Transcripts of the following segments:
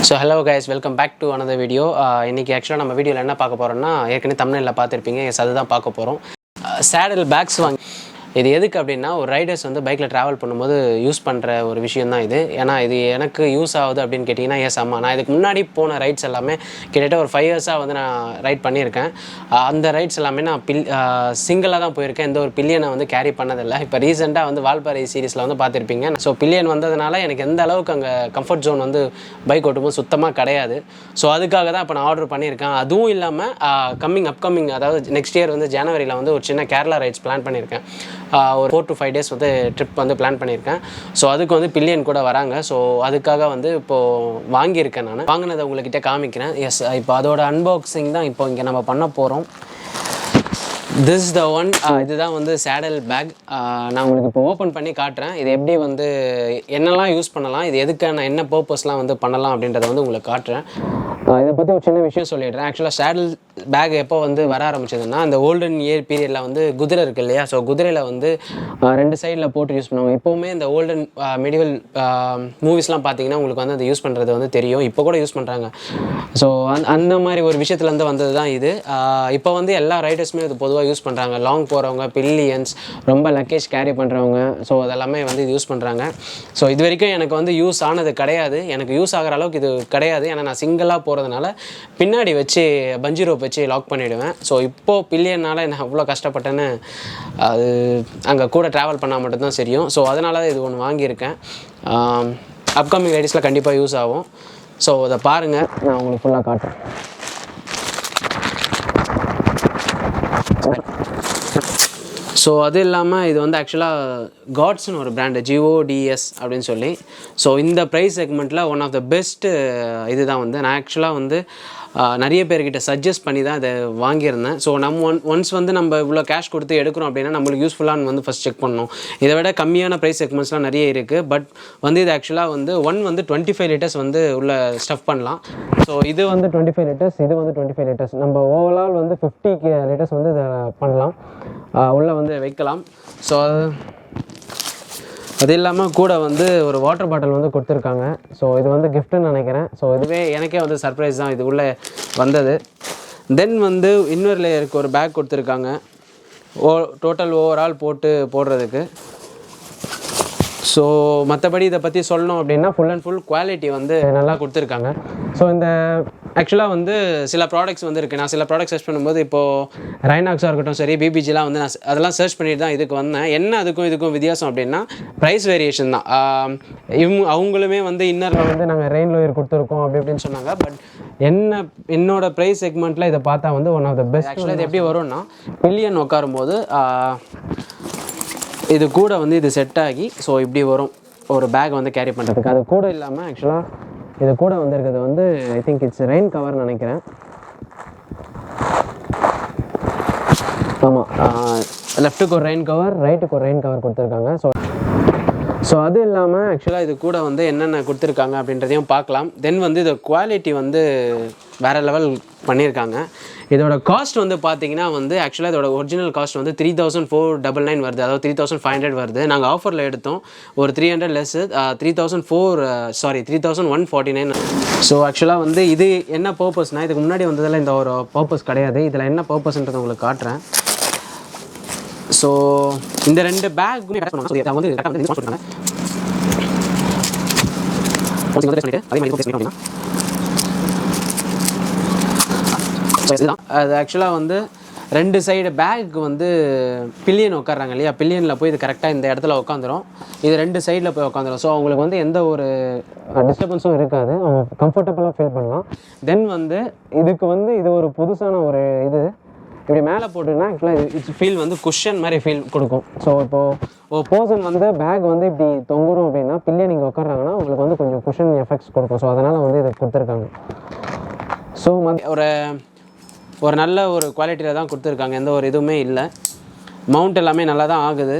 So hello guys, welcome back to another video. இன்னைக்கு ஆக்சுவலாக நம்ம வீடியோவில் என்ன பார்க்க போகிறோம்னா ஏற்கனவே thumbnail பார்த்துருப்பீங்க. எஸ் அதுதான் பார்க்க போகிறோம். சேடல் பேக்ஸ் வாங்கி இது எதுக்கு அப்படின்னா ஒரு ரைடர்ஸ் வந்து பைக்கில் ட்ராவல் பண்ணும்போது யூஸ் பண்ணுற ஒரு விஷயம் தான் இது. ஏன்னா இது எனக்கு யூஸ் ஆகுது அப்படின்னு கேட்டிங்கன்னா எஸ் ஆமாம். நான் இதுக்கு முன்னாடி போன ரைட்ஸ் எல்லாமே கிட்டத்தட்ட ஒரு 5 இயர்ஸாக வந்து நான் ரைட் பண்ணியிருக்கேன். அந்த ரைட்ஸ் எல்லாமே நான் சிங்கிளாக தான் போயிருக்கேன். எந்த ஒரு பில்லியனை வந்து கேரி பண்ணதில்லை. இப்போ ரீசெண்டாக வந்து வால்பாறை சீரீஸில் வந்து பார்த்துருப்பீங்க. ஸோ பில்லியன் வந்ததுனால எனக்கு எந்த அளவுக்கு அங்கே கம்ஃபர்ட் ஜோன் வந்து பைக் ஓட்டும்போது சுத்தமாக கிடையாது. ஸோ அதுக்காக தான் இப்போ நான் ஆர்டர் பண்ணியிருக்கேன். அதுவும் இல்லாமல் அப்கமிங் அதாவது நெக்ஸ்ட் இயர் வந்து ஜனவரியில் வந்து ஒரு சின்ன கேரளா ரைட்ஸ் பிளான் பண்ணியிருக்கேன். ஒரு 4 to 5 days வந்து ட்ரிப் வந்து பிளான் பண்ணியிருக்கேன். ஸோ அதுக்கு வந்து பில்லியன் கூட வராங்க. ஸோ அதுக்காக வந்து இப்போது வாங்கியிருக்கேன். நான் வாங்கினதை உங்கள்கிட்ட காமிக்கிறேன். எஸ் இப்போ அதோட அன்பாக்சிங் தான் இப்போ இங்கே நம்ம பண்ண போகிறோம். This the one. இதுதான் வந்து சேடல் பேக். நான் உங்களுக்கு இப்போ ஓப்பன் பண்ணி காட்டுறேன். இது எப்படி வந்து என்னெல்லாம் யூஸ் பண்ணலாம், இது எதுக்கான என்ன பர்பஸ்லாம் வந்து பண்ணலாம் அப்படின்றத வந்து உங்களுக்கு காட்டுறேன். இதை பற்றி ஒரு சின்ன விஷயம் சொல்லிடுறேன். ஆக்சுவலாக சேடல் பேக் எப்போ வந்து வர ஆரம்பிச்சதுன்னா அந்த ஓல்டன் இயர் பீரியடில் வந்து குதிரை இருக்குது இல்லையா. ஸோ குதிரையில் வந்து 2 சைடில் போட்டு யூஸ் பண்ணுவாங்க. எப்போவுமே இந்த ஓல்டன் மெடிவல் மூவிஸ்லாம் பார்த்தீங்கன்னா உங்களுக்கு வந்து அதை யூஸ் பண்ணுறது வந்து தெரியும். இப்போ கூட யூஸ் பண்ணுறாங்க. ஸோ அந்த மாதிரி ஒரு விஷயத்துலேருந்து வந்தது தான் இது. இப்போ வந்து எல்லா ரைடர்ஸுமே இது பொதுவாக யூஸ் பண்ணுறாங்க. லாங் போகிறவங்க, பில்லியன்ஸ், ரொம்ப லக்கேஜ் கேரி பண்ணுறவங்க, ஸோ அதெல்லாமே வந்து இது யூஸ் பண்ணுறாங்க. ஸோ இது வரைக்கும் எனக்கு வந்து யூஸ் ஆனது கிடையாது. எனக்கு யூஸ் ஆகிற அளவுக்கு இது கிடையாது. ஏன்னா நான் சிங்கிளாக போகிறதுனால பின்னாடி வச்சு பஞ்சி ரோப் வச்சு லாக் பண்ணிவிடுவேன். ஸோ இப்போது பில்லியனால் நான் அவ்வளோ கஷ்டப்பட்டேன்னு அது அங்கே கூட ட்ராவல் பண்ணால் மட்டும்தான் தெரியும். ஸோ அதனால தான் இது ஒன்று வாங்கியிருக்கேன். அப்கமிங் ரைடர்ஸில் கண்டிப்பாக யூஸ் ஆகும். ஸோ அதை பாருங்கள், நான் உங்களுக்கு ஃபுல்லாக காட்டுறேன். ஸோ அது இல்லாமல் இது வந்து ஆக்சுவலாக காட்ஸ்னு ஒரு பிராண்டு, GODS அப்படின்னு சொல்லி. ஸோ இந்த ப்ரைஸ் செக்மெண்ட்டில் ஒன் ஆஃப் த பெஸ்ட்டு இது தான் வந்து நான் ஆக்சுவலாக வந்து நிறைய பேர்கிட்ட சஜஸ்ட் பண்ணி தான் இதை வாங்கியிருந்தேன். ஸோ நம்ம ஒன்ஸ் வந்து நம்ம இவ்வளோ கேஷ் கொடுத்து எடுக்கிறோம் அப்படின்னா நம்மளுக்கு யூஸ்ஃபுல்லானு வந்து ஃபஸ்ட் செக் பண்ணணும். இதை விட கம்மியான ப்ரைஸ் செக்மெண்ட்ஸ்லாம் நிறைய இருக்குது. பட் வந்து இது ஆக்சுவலாக வந்து வந்து 25 லிட்டர்ஸ் வந்து உள்ள ஸ்டஃப் பண்ணலாம். ஸோ இது வந்து 25 லிட்டர்ஸ், இது வந்து 25 லிட்டர்ஸ். நம்ம ஓவரால் வந்து 50 லிட்டர்ஸ் வந்து இதை பண்ணலாம், உள்ளே வந்து வைக்கலாம். ஸோ அது இல்லாமல் கூட வந்து ஒரு வாட்டர் பாட்டில் வந்து கொடுத்துருக்காங்க. ஸோ இது வந்து கிஃப்ட்டுன்னு நினைக்கிறேன். ஸோ இதுவே எனக்கே வந்து சர்ப்ரைஸ் தான் இது உள்ளே வந்தது. தென் வந்து இன்னொரு லேயருக்கு ஒரு பேக் கொடுத்துருக்காங்க, டோட்டல் ஓவரால் போடுறதுக்கு. ஸோ மற்றபடி இதை பற்றி சொல்லணும் அப்படின்னா ஃபுல் அண்ட் ஃபுல் குவாலிட்டி வந்து நல்லா கொடுத்துருக்காங்க. ஸோ இந்த ஆக்சுவலாக வந்து சில ப்ராடக்ட்ஸ் வந்து இருக்குது. நான் சில ப்ராடக்ட் சர்ச் பண்ணும்போது இப்போது ரைனாக்ஸாக இருக்கட்டும் சரி, பிபிஜிலாம் வந்து நான் அதெல்லாம் சர்ச் பண்ணிட்டு தான் இதுக்கு வந்தேன். என்ன அதுக்கும் இதுக்கும் வித்தியாசம் அப்படின்னா ப்ரைஸ் வேரியேஷன் தான். அவங்களுமே வந்து இன்னரில் வந்து நாங்கள் ரெயின் லோயர் கொடுத்துருக்கோம் அப்படி இப்படின்னு சொன்னாங்க. பட் என்னோட ப்ரைஸ் செக்மெண்ட்டில் இதை பார்த்தா வந்து ஒன் ஆஃப் த பெஸ்ட். ஆக்சுவலாக இது எப்படி வரும்னா பில்லியன் உட்காரும்போது இது கூட வந்து இது செட் ஆகி ஸோ இப்படி வரும் ஒரு பேக் வந்து கேரி பண்ணுறதுக்கு. அது கூட இல்லாமல் ஆக்சுவலாக இது கூட வந்திருக்கிறது வந்து ஐ திங்க் இட்ஸ் ரெயின் கவர்னு நினைக்கிறேன். ஆமாம், லெஃப்ட்டுக்கு ஒரு ரெயின் கவர், ரைட்டுக்கு ஒரு ரெயின் கவர் கொடுத்துருக்காங்க. ஸோ அது இல்லாமல் ஆக்சுவலாக இது கூட வந்து என்னென்ன கொடுத்துருக்காங்க அப்படின்றதையும் பார்க்கலாம். தென் வந்து இது குவாலிட்டி வந்து வேறு லெவல் பண்ணியிருக்காங்க. இதோட காஸ்ட் வந்து பார்த்தீங்கன்னா வந்து ஆக்சுவலாக இதோட ஒரிஜினல் காஸ்ட் வந்து 3499 வருது, அதாவது 3500 வருது. நாங்கள் ஆஃபரில் எடுத்தோம், ஒரு 300 லெஸ், 3149. ஸோ ஆக்சுவலாக வந்து இது என்ன பர்பஸ்னால் இதுக்கு முன்னாடி வந்ததில் இந்த ஒரு பர்பஸ் கிடையாது. இதில் என்ன பர்பஸ்ன்றதை உங்களுக்கு காட்டுறேன். ஸோ இந்த 2 பேக்குமே வந்து அது ஆக்சுவலாக வந்து 2 சைடு பேக் வந்து பில்லியன் உட்காடுறாங்க இல்லையா, பில்லியனில் போய் இது கரெக்டாக இந்த இடத்துல உட்காந்துரும். இது 2 சைடில் போய் உட்காந்துரும். ஸோ அவங்களுக்கு வந்து எந்த ஒரு டிஸ்டர்பன்ஸும் இருக்காது, அவங்க கம்ஃபர்டபுளாக ஃபீல் பண்ணலாம். தென் வந்து இதுக்கு வந்து இது ஒரு புதுசான ஒரு இது இப்படி மேலே போட்டுன்னா ஆக்சுவலாக இட்ஸ் ஃபீல் வந்து குஷன் மாதிரி ஃபீல் கொடுக்கும். ஸோ இப்போது ஒரு பர்சன் வந்து பேக் வந்து இப்படி தொங்குறோம் அப்படின்னா பில்லியன் இங்கே உட்காடுறாங்கன்னா உங்களுக்கு வந்து கொஞ்சம் குஷன் எஃபெக்ட்ஸ் கொடுக்கும். ஸோ அதனால் வந்து இதை கொடுத்துருக்காங்க. ஸோ ஒரு நல்ல ஒரு குவாலிட்டியில் தான் கொடுத்துருக்காங்க, எந்த ஒரு இதுவுமே இல்லை. மவுண்ட் எல்லாமே நல்லா தான் ஆகுது.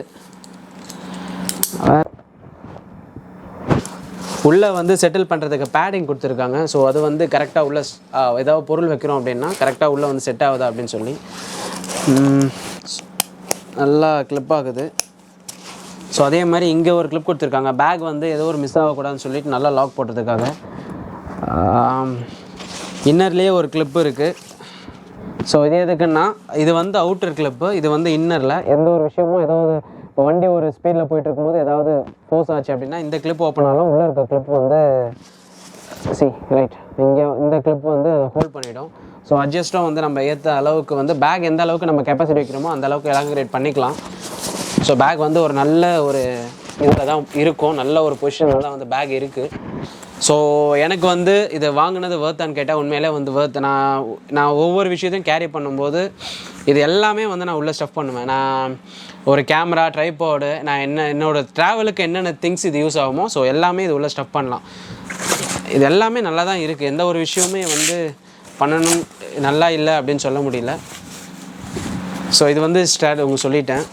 உள்ளே வந்து செட்டில் பண்ணுறதுக்கு பேடிங் கொடுத்துருக்காங்க. ஸோ அது வந்து கரெக்டாக உள்ள ஏதாவது பொருள் வைக்கிறோம் அப்படின்னா கரெக்டாக உள்ளே வந்து செட் ஆகுதா அப்படின்னு சொல்லி நல்லா கிளிப் ஆகுது. ஸோ அதே மாதிரி இங்கே ஒரு கிளிப் கொடுத்துருக்காங்க, பேக் வந்து ஏதோ ஒரு மிஸ் ஆகக்கூடாதுன்னு சொல்லிட்டு நல்லா லாக் போட்டதுக்காக. இன்னர்லேயே ஒரு கிளிப்பு இருக்குது. ஸோ இது எதுக்குன்னா இது வந்து அவுட்டர் கிளிப்பு, இது வந்து இன்னரில் எந்த ஒரு விஷயமும் ஏதாவது இப்போ வண்டி ஒரு ஸ்பீடில் போயிட்டு இருக்கும்போது ஏதாவது ஃபோர்ஸ் ஆச்சு அப்படின்னா இந்த கிளிப் ஓப்பன் ஆனாலும் உள்ளே இருக்க கிளிப் வந்து ரைட் இங்கே இந்த கிளிப் வந்து ஹோல்ட் பண்ணிவிடும். ஸோ அட்ஜஸ்ட்டும் வந்து நம்ம ஏற்ற அளவுக்கு வந்து பேக் எந்த அளவுக்கு நம்ம கெப்பாசிட்டி வைக்கிறோமோ அந்த அளவுக்கு எலாங்கரேட் பண்ணிக்கலாம். ஸோ பேக் வந்து ஒரு நல்ல ஒரு இதில் தான் இருக்கும், நல்ல ஒரு பொசிஷனில் தான் வந்து பேக் இருக்குது. ஸோ எனக்கு வந்து இதை வாங்கினது வேர்த்தான்னு கேட்டால் உண்மையிலே வந்து வேர்த். நான் ஒவ்வொரு விஷயத்தையும் கேரி பண்ணும்போது இது எல்லாமே வந்து நான் உள்ளே ஸ்டஃப் பண்ணுவேன். நான் ஒரு கேமரா, ட்ரைபாடு, நான் என்னோடய ட்ராவலுக்கு என்னென்ன திங்ஸ் இது யூஸ் ஆகுமோ ஸோ எல்லாமே இது உள்ளே ஸ்டஃப் பண்ணலாம். இது எல்லாமே நல்லா தான் இருக்குது, எந்த ஒரு விஷயமே வந்து பண்ணணும் நல்லா இல்லை அப்படின்னு சொல்ல முடியல. ஸோ இது வந்து உங்களுக்கு சொல்லிட்டேன்.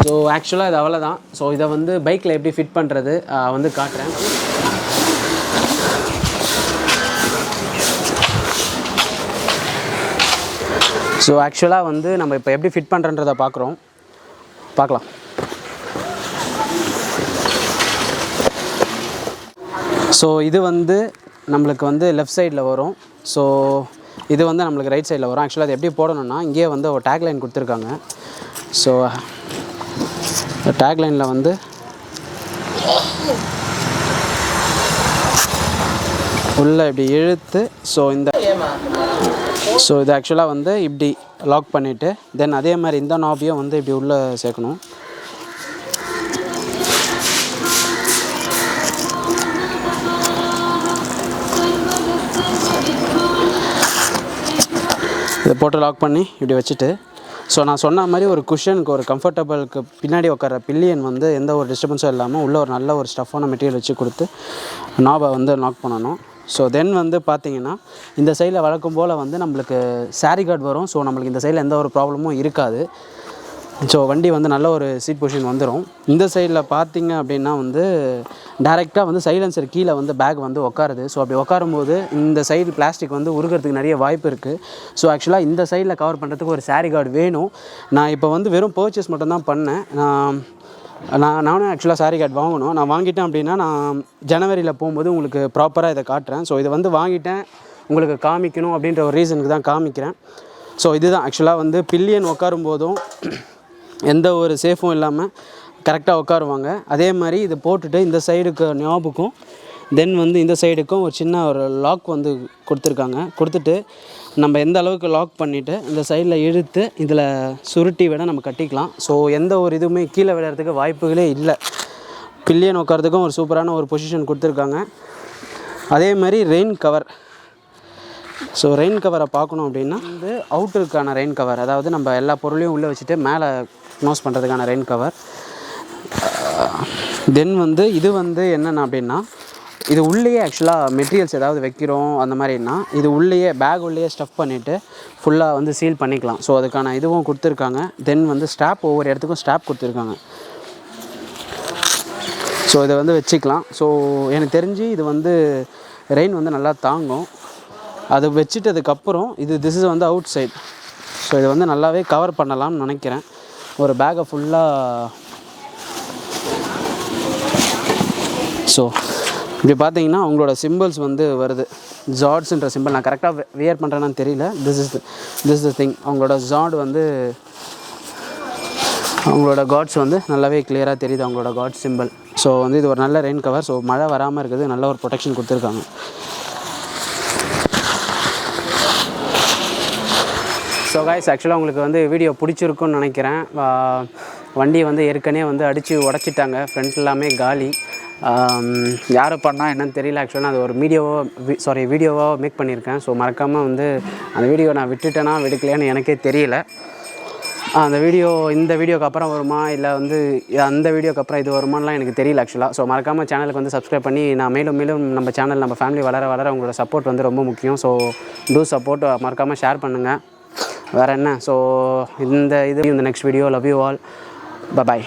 ஸோ ஆக்சுவலாக இது அவ்வளோதான். ஸோ இதை வந்து பைக்கில் எப்படி ஃபிட் பண்ணுறது வந்து காட்டுறேன். ஸோ ஆக்சுவலாக வந்து நம்ம இப்போ எப்படி ஃபிட் பண்ணுறன்றதை பார்க்கலாம். ஸோ இது வந்து நம்மளுக்கு வந்து லெஃப்ட் சைடில் வரும். ஸோ இது வந்து நம்மளுக்கு ரைட் சைடில் வரும். ஆக்சுவலாக அது எப்படி போடணும்னா இங்கேயே வந்து ஒரு டேக்லைன் கொடுத்துருக்காங்க. ஸோ டேக்லைனில் வந்து உள்ளே இப்படி இழுத்து ஸோ இது ஆக்சுவலாக வந்து இப்படி லாக் பண்ணிவிட்டு தென் அதே மாதிரி இந்த நாபியும் வந்து இப்படி உள்ளே சேர்க்கணும். இதை போட்டு லாக் பண்ணி இப்படி வச்சுட்டு ஸோ நான் சொன்ன மாதிரி ஒரு குஷனுக்கு ஒரு கம்ஃபர்டபுளுக்கு பின்னாடி உட்கார பில்லியன் வந்து எந்த ஒரு டிஸ்டர்பன்ஸும் இல்லாமல் உள்ளே ஒரு நல்ல ஒரு ஸ்டஃப்பான மெட்டீரியல் வச்சு கொடுத்து நாபை வந்து லாக் பண்ணணும். ஸோ தென் வந்து பார்த்திங்கன்னா இந்த சைடில் வழக்கம் போல் வந்து நம்மளுக்கு சாரி கார்டு வரும். ஸோ நம்மளுக்கு இந்த சைடில் எந்த ஒரு ப்ராப்ளமும் இருக்காது. ஸோ வண்டி வந்து நல்ல ஒரு சீட் பொசிஷன் வந்துடும். இந்த சைடில் பார்த்திங்க அப்படின்னா வந்து டேரெக்டாக வந்து சைலன்சர் கீழே வந்து பேக் வந்து உட்காருது. ஸோ அப்படி உட்காரும்போது இந்த சைடு பிளாஸ்டிக் வந்து உருகிறதுக்கு நிறைய வாய்ப்பு இருக்குது. ஸோ ஆக்சுவலாக இந்த சைடில் கவர் பண்ணுறதுக்கு ஒரு சாரி கார்டு வேணும். நான் இப்போ வந்து வெறும் பர்ச்சேஸ் மட்டும்தான் பண்ணேன். நானும் ஆக்சுவலாக சாரி கார்டு வாங்கணும். நான் வாங்கிட்டேன் அப்படின்னா நான் ஜனவரியில் போகும்போது உங்களுக்கு ப்ராப்பராக இதை காட்டுறேன். ஸோ இதை வந்து வாங்கிட்டேன் உங்களுக்கு காமிக்கணும் அப்படின்ற ஒரு ரீசனுக்கு தான் காமிக்கிறேன். ஸோ இதுதான் ஆக்சுவலாக வந்து பில்லியன் உட்காரும் போதும் எந்த ஒரு சேஃபும் இல்லாமல் கரெக்டாக உட்காருவாங்க. அதே மாதிரி இது போட்டுட்டு இந்த சைடுக்கு ஞாபகம் தென் வந்து இந்த சைடுக்கும் ஒரு சின்ன ஒரு லாக் வந்து கொடுத்துட்டு நம்ம எந்த அளவுக்கு லாக் பண்ணிவிட்டு இந்த சைடில் இழுத்து இதில் சுருட்டி விட நம்ம கட்டிக்கலாம். ஸோ எந்த ஒரு இதுவுமே கீழே விடுறதுக்கு வாய்ப்புகளே இல்லை. பில்லியன் உட்காரத்துக்கும் ஒரு சூப்பரான ஒரு பொசிஷன் கொடுத்துருக்காங்க. அதே மாதிரி ரெயின் கவர். ஸோ ரெயின் கவரை பார்க்கணும் அப்படின்னா வந்து அவுட்டருக்கான ரெயின் கவர், அதாவது நம்ம எல்லா பொருளையும் உள்ளே வச்சுட்டு மேலே க்ளோஸ் பண்ணுறதுக்கான ரெயின் கவர். தென் வந்து இது வந்து என்னென்ன அப்படின்னா இது உள்ளேயே ஆக்சுவலாக மெட்டீரியல்ஸ் ஏதாவது வைக்கிறோம் அந்த மாதிரின்னா இது உள்ளேயே பேக் உள்ளேயே ஸ்டஃப் பண்ணிவிட்டு ஃபுல்லாக வந்து சீல் பண்ணிக்கலாம். ஸோ அதுக்கான இதுவும் கொடுத்துருக்காங்க. தென் வந்து ஸ்ட்ராப் ஒவ்வொரு இடத்துக்கும் ஸ்ட்ராப் கொடுத்துருக்காங்க. ஸோ இதை வந்து வச்சுக்கலாம். ஸோ எனக்கு தெரிஞ்சு இது வந்து ரெயின் வந்து நல்லா தாங்கும். அது வச்சுட்டதுக்கப்புறம் திஸ் இஸ் வந்து அவுட் சைட். ஸோ இதை வந்து நல்லாவே கவர் பண்ணலாம்னு நினைக்கிறேன். ஒரு பேக்கை ஃபுல்லாக ஸோ இப்படி பார்த்தீங்கன்னா அவங்களோட சிம்பிள்ஸ் வந்து வருது. ஜாட்ஸுன்ற சிம்பிள் நான் கரெக்டாக வியர் பண்ணுறேன்னு தெரியல. This is the thing. அவங்களோட ஜாட் வந்து அவங்களோட காட்ஸ் வந்து நல்லாவே கிளியராக தெரியுது, அவங்களோட காட்ஸ் சிம்பிள். ஸோ வந்து இது ஒரு நல்ல ரெயின் கவர். ஸோ மழை வராமல் இருக்குது, நல்ல ஒரு ப்ரொடெக்ஷன் கொடுத்துருக்காங்க. ஸோ காய்ஸ் ஆக்சுவலாக உங்களுக்கு வந்து வீடியோ பிடிச்சிருக்குன்னு நினைக்கிறேன். வண்டி வந்து ஏற்கனவே வந்து அடித்து உடச்சிட்டாங்க, ஃப்ரண்ட் எல்லாமே காலி. யார் பண்ணால் என்னன்னு தெரியல. ஆக்சுவலாக அது ஒரு வீடியோவாக மேக் பண்ணியிருக்கேன். ஸோ மறக்காமல் வந்து அந்த வீடியோ நான் விட்டுட்டேன்னா எடுக்கலையான்னு எனக்கே தெரியல. அந்த வீடியோ இந்த வீடியோக்கு அப்புறம் வருமா இல்லை வந்து அந்த வீடியோக்கு அப்புறம் இது வருமானலாம் எனக்கு தெரியல ஆக்சுவலாக. ஸோ மறக்காமல் சேனலுக்கு வந்து சப்ஸ்கிரைப் பண்ணி நான் மேலும் நம்ம சேனல் நம்ம ஃபேமிலி வளர உங்களோட சப்போர்ட் வந்து ரொம்ப முக்கியம். ஸோ டூ சப்போர்ட், மறக்காமல் ஷேர் பண்ணுங்கள். வேறு என்ன, ஸோ இந்த next video. Love you all. By.